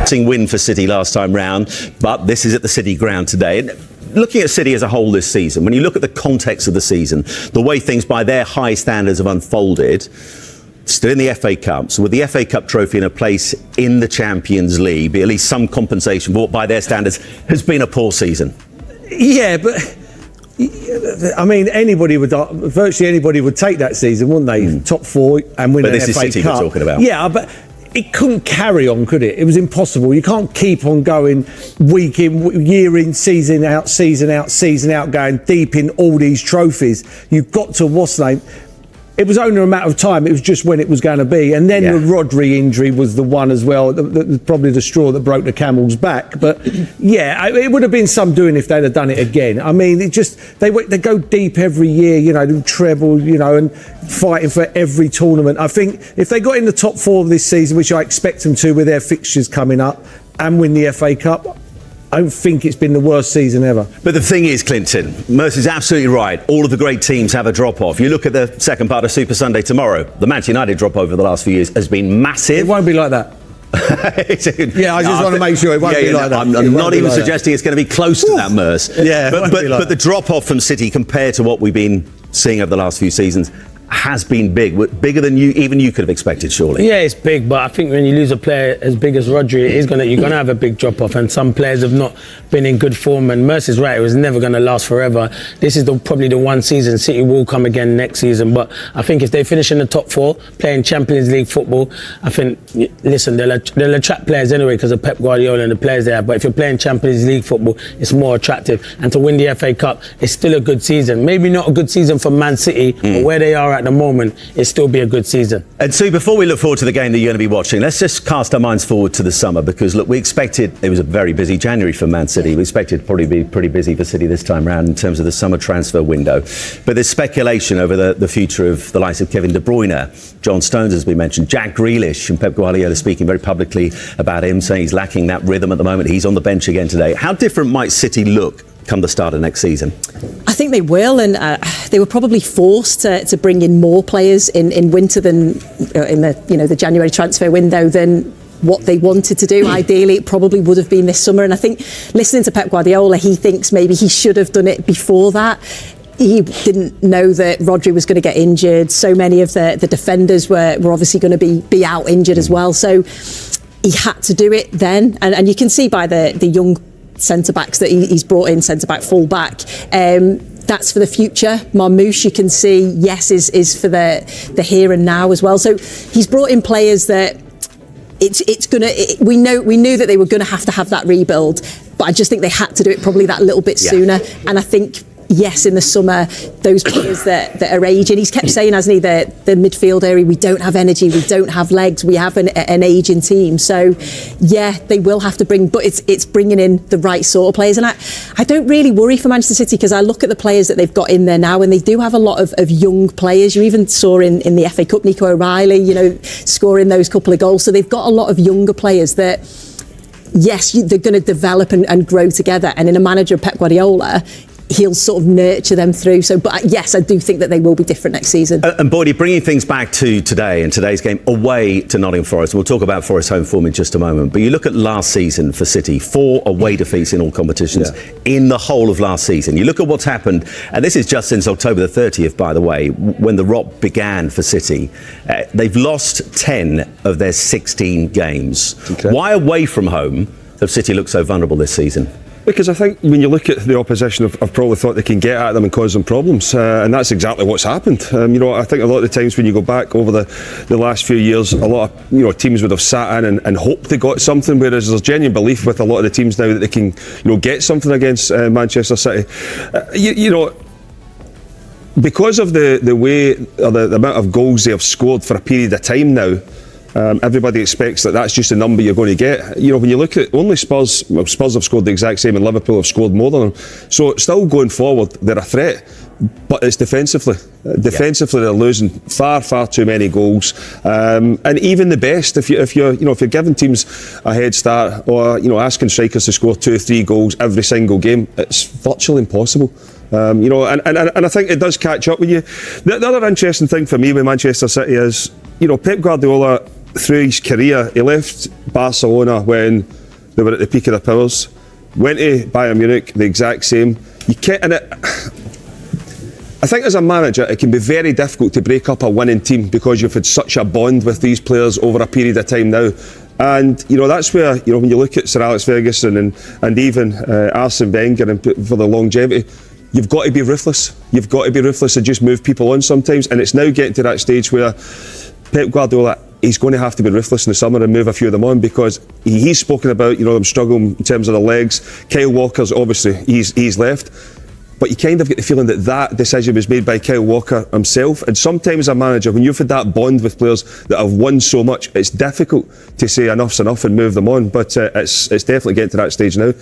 disappointing win for City last time round, but this is at the City ground today. And looking at City as a whole this season, when you look at the context of the season, the way things by their high standards have unfolded, still in the FA Cup, so with the FA Cup trophy in a place in the Champions League, be at least some compensation for what by their standards has been a poor season. Yeah, but I mean, virtually anybody would take that season, wouldn't they? Top four and win an FA Cup. But this is City we're talking about. Yeah, but it couldn't carry on, could it? It was impossible. You can't keep on going week in, year in, season out, going deep in all these trophies. You've got to, it was only a matter of time. It was just when it was going to be. And then the Rodri injury was the one as well, probably the straw that broke the camel's back. But yeah, it would have been some doing if they'd have done it again. I mean, they go deep every year, do treble, and fighting for every tournament. I think if they got in the top four this season, which I expect them to with their fixtures coming up, and win the FA Cup, I don't think it's been the worst season ever. But the thing is, Clinton, Mercer's absolutely right. All of the great teams have a drop-off. You look at the second part of Super Sunday tomorrow, the Manchester United drop over the last few years has been massive. It won't be like that. I just want to make sure it won't be like that. I'm not even suggesting it's going to be close to that, Merce. But the drop-off from City compared to what we've been seeing over the last few seasons has been bigger than you could have expected, surely. Yeah, it's big, but I think when you lose a player as big as Rodri, you're going to have a big drop off, and some players have not been in good form. And Mercer's right; it was never going to last forever. This is probably the one season. City will come again next season, but I think if they finish in the top four, playing Champions League football, I think they'll attract players anyway because of Pep Guardiola and the players they have. But if you're playing Champions League football, it's more attractive. And to win the FA Cup, it's still a good season. Maybe not a good season for Man City, but where they are at the moment, it'll still be a good season. And Sue, before we look forward to the game that you're going to be watching, let's just cast our minds forward to the summer, because look, we expected it was a very busy January for Man City. We expected probably be pretty busy for City this time round in terms of the summer transfer window. But there's speculation over the future of the likes of Kevin De Bruyne. John Stones has been mentioned. Jack Grealish, and Pep Guardiola speaking very publicly about him, saying he's lacking that rhythm at the moment. He's on the bench again today. How different might City look come the start of next season? I think they will, and they were probably forced to bring in more players in winter than in the January transfer window than what they wanted to do. Ideally, it probably would have been this summer, and I think listening to Pep Guardiola, he thinks maybe he should have done it before that. He didn't know that Rodri was going to get injured. So many of the defenders were obviously going to be out injured as well, so he had to do it then, and you can see by the young centre-backs that he's brought in, centre-back, full-back. That's for the future. Marmoush, you can see, yes, is for the here and now as well. So he's brought in players that we knew that they were going to have that rebuild, but I just think they had to do it probably that little bit sooner. And I think, yes, in the summer, those players that are aging, he's kept saying, hasn't he, the midfield area, we don't have energy, we don't have legs, we have an aging team. So, yeah, they will have to but it's bringing in the right sort of players. And I don't really worry for Manchester City, because I look at the players that they've got in there now, and they do have a lot of young players. You even saw in the FA Cup, Nico O'Reilly, scoring those couple of goals. So they've got a lot of younger players that, yes, they're going to develop and grow together. And in a manager, Pep Guardiola, he'll sort of nurture them through. So, but yes, I do think that they will be different next season. And Boydie, bringing things back to today and today's game away to Nottingham Forest, we'll talk about Forest home form in just a moment, but you look at last season for City, 4 away defeats in all competitions in the whole of last season. You look at what's happened, and this is just since October the 30th, by the way, when the rot began for City. They've lost 10 of their 16 games. Okay. Why away from home have City looked so vulnerable this season? Because I think when you look at the opposition, I've probably thought they can get at them and cause them problems, and that's exactly what's happened. I think a lot of the times when you go back over the last few years, a lot of teams would have sat in and hoped they got something, whereas there's genuine belief with a lot of the teams now that they can get something against Manchester City. Because of the way or the amount of goals they have scored for a period of time now, everybody expects that's just the number you're going to get. When you look at only Spurs have scored the exact same, and Liverpool have scored more than them. So still going forward, they're a threat, but it's defensively. Defensively, they're losing far too many goals. And even the best, if you're giving teams a head start, or asking strikers to score 2 or 3 goals every single game, it's virtually impossible. And I think it does catch up with you. The other interesting thing for me with Manchester City is, Pep Guardiola, through his career, he left Barcelona when they were at the peak of their powers. Went to Bayern Munich, the exact same. You can't, and I think as a manager, it can be very difficult to break up a winning team because you've had such a bond with these players over a period of time now. And that's where when you look at Sir Alex Ferguson and even Arsene Wenger and for the longevity, you've got to be ruthless. You've got to be ruthless and just move people on sometimes. And it's now getting to that stage where Pep Guardiola, he's going to have to be ruthless in the summer and move a few of them on, because he's spoken about them struggling in terms of the legs. Kyle Walker's obviously he's left. But you kind of get the feeling that decision was made by Kyle Walker himself. And sometimes as a manager, when you've had that bond with players that have won so much, it's difficult to say enough's enough and move them on. But it's definitely getting to that stage now.